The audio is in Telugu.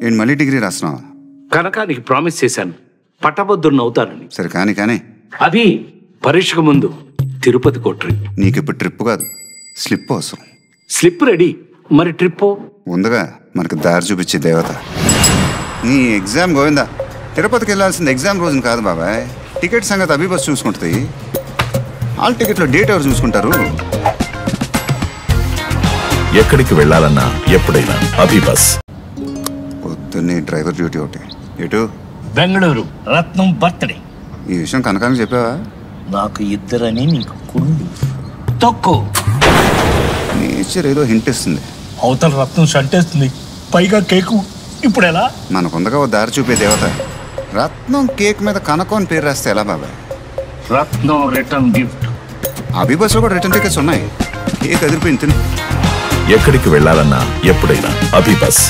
ఏంటి మళ్ళీ డిగ్రీ రాస్తున్నావా? కనకానికి ప్రామిస్ చేశాను, పట్టభద్రుని అవుతానని. సరే కానీ అది పరీక్షకు ముందు తిరుపతి ట్రిప్. నీకు ఇప్పుడు ట్రిప్ కాదు, స్లిప్ అవసరం. స్లిప్ రెడీ, మరి ట్రిప్ ఉందిగా మనకు దారి చూపించే దేవత. నీ ఎగ్జామ్ గోవిందా. తిరుపతికి వెళ్ళాల్సింది ఎగ్జామ్ రోజున కాదు బాబాయ్. టికెట్ సంగతి అభిబస్ చూసుకుంటుంది. హాల్ టికెట్లో డేట్ ఎవరు చూసుకుంటారు? ఎక్కడికి వెళ్ళాలన్నా ఎప్పుడైనా అభిబస్. పొద్దున్నే డ్రైవర్ డ్యూటీ ఒకటి. ఎటు? బెంగళూరు రత్నం బర్త్డే. ఈ విషయం కనకానికి చెప్పావా? నాకు ఇద్దరని నీకు కుళ్ళు తక్కువ. నేచర్ ఏదో హింట్ ఇస్తుంది. అవతల రత్నం షంటేస్తుంది, పైగా కేకు. ఇప్పుడు ఎలా? మనకుందగా ఓ దారి చూపే దేవత. రత్నం కేక్ మీద కనకం అని పేరు రాస్తే ఎలా బాబాయ్? రత్నం రిటర్న్ గిఫ్ట్. అభిబస్లో కూడా రిటర్న్ టికెట్స్ ఉన్నాయి. కేక్ అదిరిపోయింది తిను. ఎక్కడికి వెళ్ళాలన్నా ఎప్పుడైనా అభిబస్.